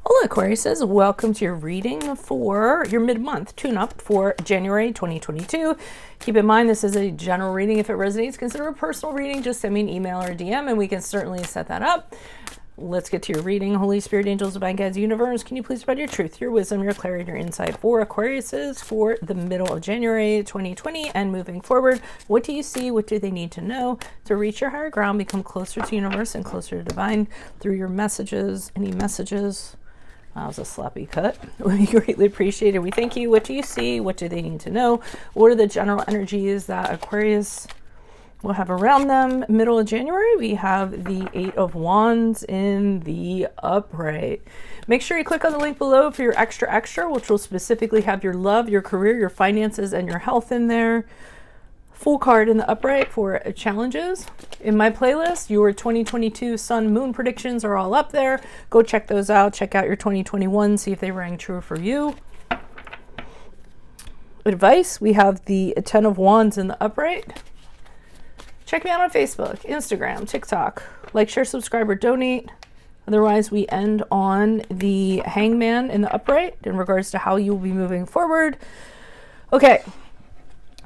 Hola Aquariuses, welcome to your reading for your mid-month tune-up for January 2022. Keep in mind this is a general reading. If it resonates, consider a personal reading. Just send me an email or DM and we can certainly set that up. Let's get to your reading. Holy Spirit, angels, divine guides, universe, can you please spread your truth, your wisdom, your clarity, your insight for Aquariuses for the middle of January 2020 and moving forward? What do you see? What do they need to know to reach your higher ground, become closer to universe and closer to divine through your messages? Any messages? That was a sloppy cut. We greatly appreciate it. We thank you. What do you see? What do they need to know? What are the general energies that Aquarius will have around them? Middle of January, we have the Eight of Wands in the upright. Make sure you click on the link below for your extra, which will specifically have your love, your career, your finances, and your health in there. Full card in the upright for challenges. In my playlist, your 2022 sun moon predictions are all up there. Go check those out. Check out your 2021, see if they rang true for you. Advice, we have the Ten of Wands in the upright. Check me out on Facebook, Instagram, TikTok. Like, share, subscribe, or donate. Otherwise, we end on the Hangman in the upright in regards to how you'll be moving forward. Okay,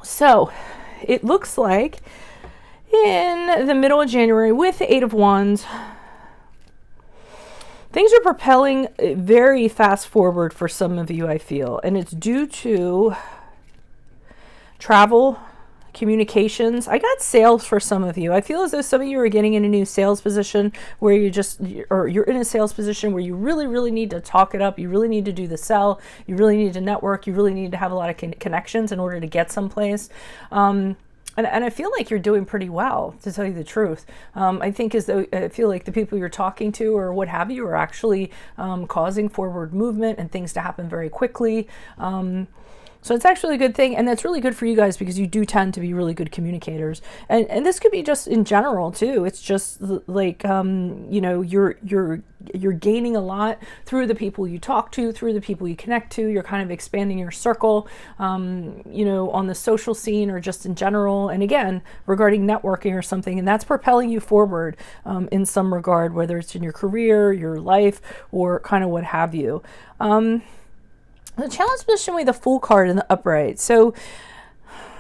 so it looks like in the middle of January with the Eight of Wands, things are propelling very fast forward for some of you, I feel. And it's due to travel, communications. I got sales for some of you. I feel as though some of you are getting in a new sales position where you're in a sales position where you really need to talk it up. You really need to do the sell. You really need to network. You really need to have a lot of connections in order to get someplace. And I feel like you're doing pretty well, to tell you the truth. I think as though I feel like the people you're talking to or what have you are actually causing forward movement and things to happen very quickly. So it's actually a good thing, and that's really good for you guys because you do tend to be really good communicators. And this could be just in general too. It's just like you know, you're gaining a lot through the people you talk to, through the people you connect to. You're kind of expanding your circle, you know, on the social scene or just in general. And again, regarding networking or something, and that's propelling you forward in some regard, whether it's in your career, your life, or kind of what have you. The challenge position with the Fool card in the upright. So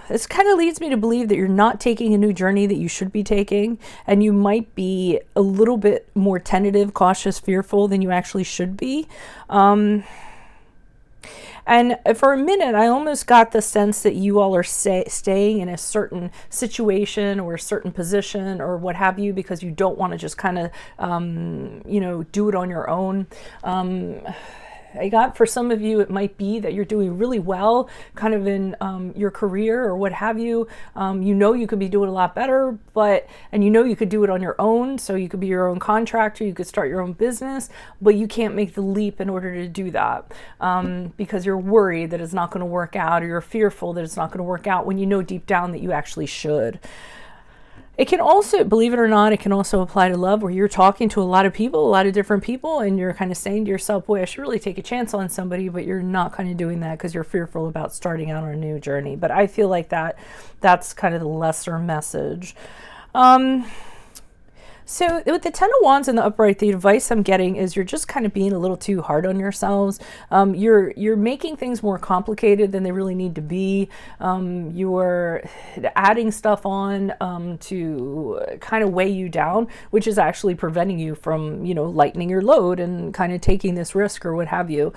this kind of leads me to believe that you're not taking a new journey that you should be taking, and you might be a little bit more tentative, cautious, fearful than you actually should be. And for a minute, I almost got the sense that you all are staying in a certain situation or a certain position or what have you because you don't want to just kind of, you know, do it on your own. I got for some of you, it might be that you're doing really well kind of in your career or what have you. You know you could be doing a lot better, and you know you could do it on your own. So you could be your own contractor, you could start your own business, but you can't make the leap in order to do that because you're worried that it's not going to work out, or you're fearful that it's not going to work out when you know deep down that you actually should. It can also, believe it or not, it can also apply to love where you're talking to a lot of people, a lot of different people, and you're kind of saying to yourself, boy, I should really take a chance on somebody, but you're not kind of doing that because you're fearful about starting out on a new journey. But I feel like that's kind of the lesser message. So with the Ten of Wands in the upright, the advice I'm getting is you're just kind of being a little too hard on yourselves. You're making things more complicated than they really need to be. You're adding stuff on to kind of weigh you down, which is actually preventing you from, you know, lightening your load and kind of taking this risk or what have you.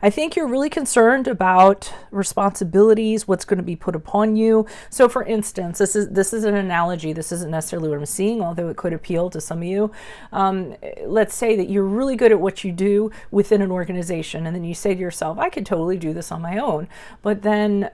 I think you're really concerned about responsibilities, what's going to be put upon you. So for instance, this is an analogy. This isn't necessarily what I'm seeing, although it could appeal to some of you. Let's say that you're really good at what you do within an organization, and then you say to yourself, I could totally do this on my own. But then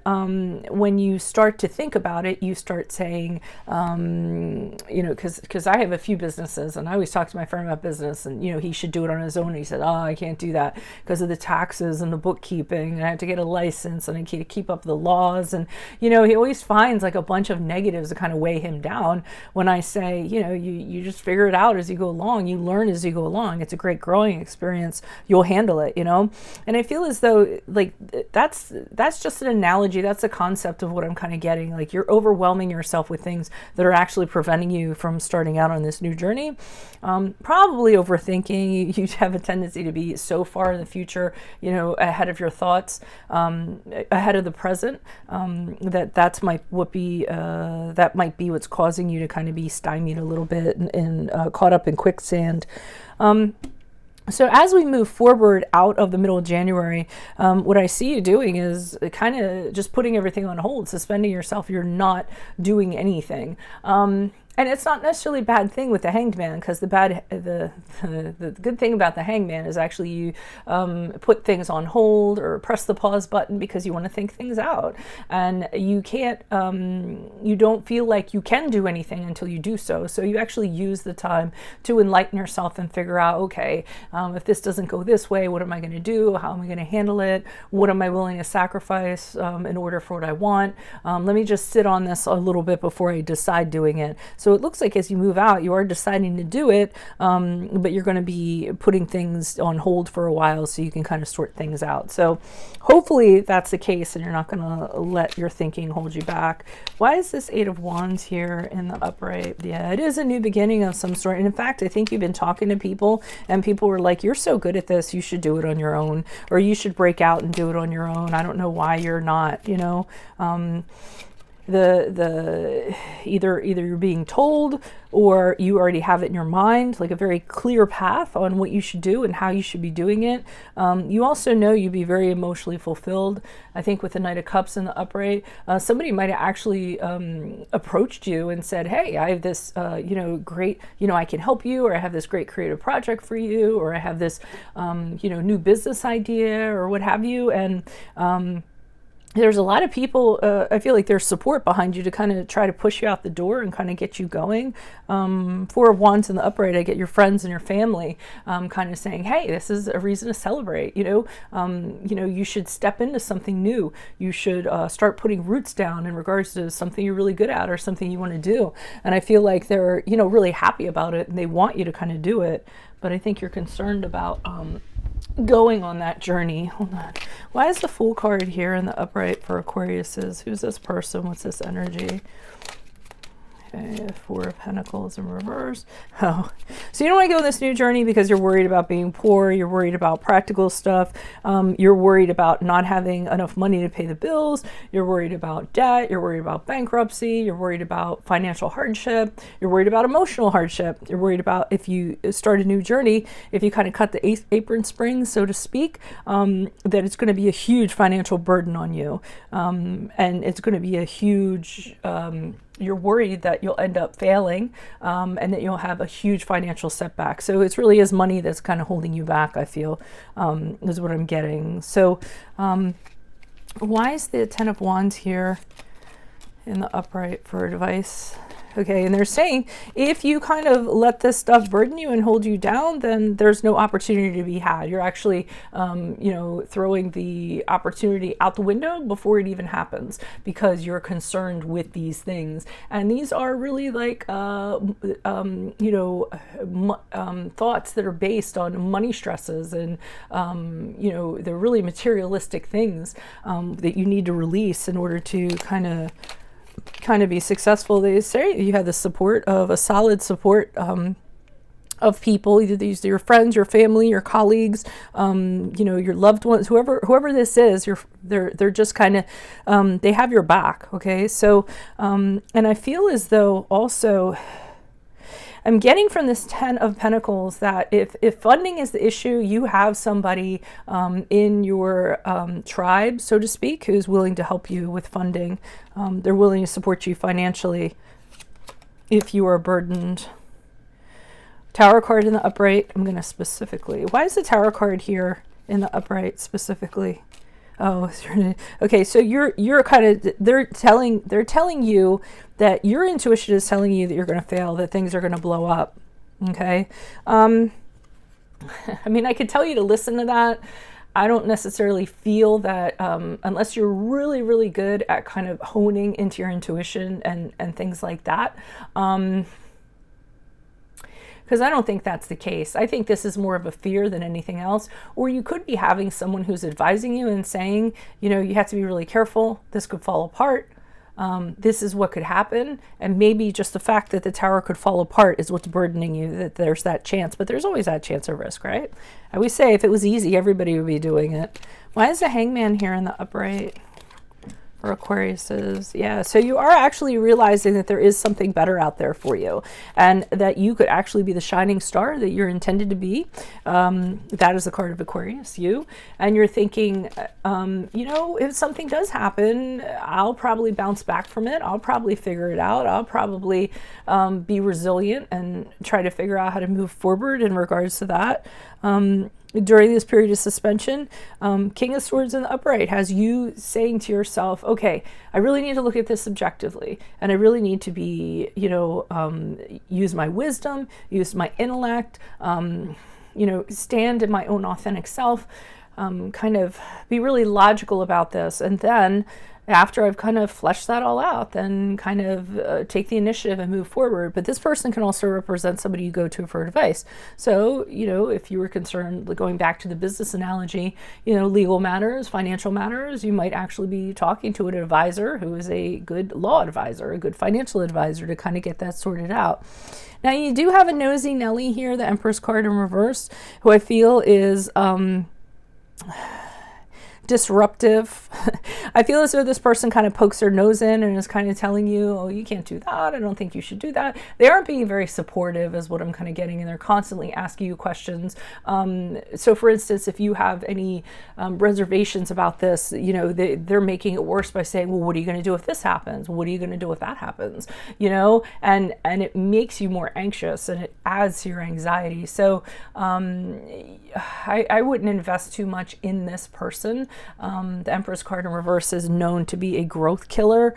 when you start to think about it, you start saying, you know, because I have a few businesses, and I always talk to my friend about business, and, you know, he should do it on his own. And he said, oh, I can't do that because of the taxes taxes and the bookkeeping, and I have to get a license, and I need to keep up the laws. And, you know, he always finds like a bunch of negatives that kind of weigh him down when I say, you know, you just figure it out as you go along. You learn as you go along. It's a great growing experience. You'll handle it, you know? And I feel as though like that's just an analogy. That's a concept of what I'm kind of getting. Like, you're overwhelming yourself with things that are actually preventing you from starting out on this new journey. Probably overthinking. You have a tendency to be so far in the future, you know, ahead of your thoughts, ahead of the present, that might be what's causing you to kind of be stymied a little bit and caught up in quicksand. So as we move forward out of the middle of January, what I see you doing is kind of just putting everything on hold, suspending yourself. You're not doing anything. And it's not necessarily a bad thing with the Hanged Man, because the good thing about the Hanged Man is actually you put things on hold or press the pause button because you want to think things out, and you can't, you don't feel like you can do anything until you do so. So you actually use the time to enlighten yourself and figure out, okay, if this doesn't go this way, what am I going to do? How am I going to handle it? What am I willing to sacrifice in order for what I want? Let me just sit on this a little bit before I decide doing it. So it looks like as you move out, you are deciding to do it, but you're going to be putting things on hold for a while so you can kind of sort things out. So hopefully that's the case, and you're not going to let your thinking hold you back. Why is this Eight of Wands here in the upright? Yeah, it is a new beginning of some sort. And in fact, I think you've been talking to people, and people were like, you're so good at this, you should do it on your own, or you should break out and do it on your own. I don't know why you're not, you know. Either you're being told, or you already have it in your mind, like a very clear path on what you should do and how you should be doing it. You also know you'd be very emotionally fulfilled. I think with the Knight of Cups in the upright, somebody might have actually approached you and said, hey, I have this, great, I can help you, or I have this great creative project for you, or I have this, new business idea, or what have you. And there's a lot of people, I feel like there's support behind you to kind of try to push you out the door and kind of get you going. Four of Wands in the upright, I get your friends and your family kind of saying, hey, this is a reason to celebrate. You should step into something new. You should start putting roots down in regards to something you're really good at or something you want to do. And I feel like they're, really happy about it, and they want you to kind of do it. But I think you're concerned about going on that journey. Hold on. Why is the Fool card here in the upright for Aquariuses? Who's this person? What's this energy? Okay, Four of Pentacles in reverse. Oh, so you don't want to go on this new journey because you're worried about being poor. You're worried about practical stuff. You're worried about not having enough money to pay the bills. You're worried about debt. You're worried about bankruptcy. You're worried about financial hardship. You're worried about emotional hardship. You're worried about if you start a new journey, if you kind of cut the apron strings, so to speak, that it's going to be a huge financial burden on you. And it's going to be a huge... you're worried that you'll end up failing and that you'll have a huge financial setback. So it really is money that's kind of holding you back, I feel, is what I'm getting. So why is the Ten of Wands here in the upright for advice? Okay, and they're saying if you kind of let this stuff burden you and hold you down, then there's no opportunity to be had. You're actually, throwing the opportunity out the window before it even happens because you're concerned with these things. And these are really like, thoughts that are based on money stresses and, they're really materialistic things that you need to release in order to kind of be successful. They say you have the support of a solid support of people, either these your friends, your family, your colleagues, your loved ones, whoever this is. They're just kind of they have your back. Okay, so and I feel as though also I'm getting from this Ten of Pentacles that if funding is the issue, you have somebody in your tribe, so to speak, who's willing to help you with funding. They're willing to support you financially if you are burdened. Tower card in the upright. I'm going to specifically... Why is the Tower card here in the upright specifically? Oh, okay. So you're kind of... They're telling you that your intuition is telling you that you're going to fail, that things are going to blow up. Okay. I mean, I could tell you to listen to that. I don't necessarily feel that unless you're really, really good at kind of honing into your intuition and things like that, because I don't think that's the case. I think this is more of a fear than anything else. Or you could be having someone who's advising you and saying, you know, you have to be really careful. This could fall apart. This is what could happen. And maybe just the fact that the tower could fall apart is what's burdening you, that there's that chance. But there's always that chance of risk, right? I always say if it was easy, everybody would be doing it. Why is the Hangman here in the upright? For Aquariuses, yeah, so you are actually realizing that there is something better out there for you, and that you could actually be the shining star that you're intended to be. That is the card of Aquarius, you, and you're thinking, you know, if something does happen, I'll probably bounce back from it. I'll probably figure it out. I'll probably be resilient and try to figure out how to move forward in regards to that. During this period of suspension, King of Swords in the upright has you saying to yourself, okay, I really need to look at this objectively, and I really need to be, you know, use my wisdom, use my intellect, you know, stand in my own authentic self, kind of be really logical about this. And then after I've kind of fleshed that all out, then kind of take the initiative and move forward. But this person can also represent somebody you go to for advice. So, you know, if you were concerned, going back to the business analogy, you know, legal matters, financial matters, you might actually be talking to an advisor who is a good law advisor, a good financial advisor, to kind of get that sorted out. Now, you do have a nosy Nelly here, the Empress card in reverse, who I feel is disruptive. I feel as though this person kind of pokes their nose in and is kind of telling you, oh, you can't do that. I don't think you should do that. They aren't being very supportive is what I'm kind of getting, and they're constantly asking you questions. So for instance, if you have any reservations about this, you know, they're making it worse by saying, well, what are you going to do if this happens? What are you going to do if that happens? You know, and it makes you more anxious, and it adds to your anxiety. So I wouldn't invest too much in this person. The Empress card in reverse is known to be a growth killer.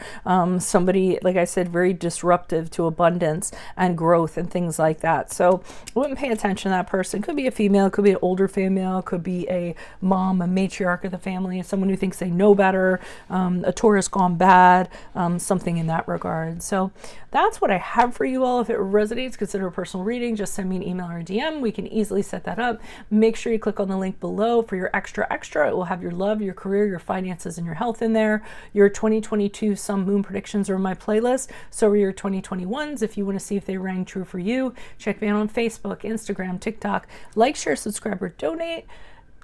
Somebody, like I said, very disruptive to abundance and growth and things like that. So I wouldn't pay attention to that person. Could be a female, could be an older female, could be a mom, a matriarch of the family, someone who thinks they know better, a Taurus gone bad, something in that regard. So that's what I have for you all. If it resonates, consider a personal reading. Just send me an email or a DM. We can easily set that up. Make sure you click on the link below for your extra. It will have your love, your career, your finances, and your health in there. Your 2022 Sun Moon predictions are in my playlist. So are your 2021s. If you want to see if they rang true for you, check me out on Facebook, Instagram, TikTok. Like, share, subscribe, or donate.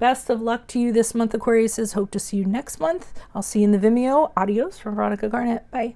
Best of luck to you this month, Aquariuses. Hope to see you next month. I'll see you in the Vimeo. Adios from Veronica Garnett. Bye.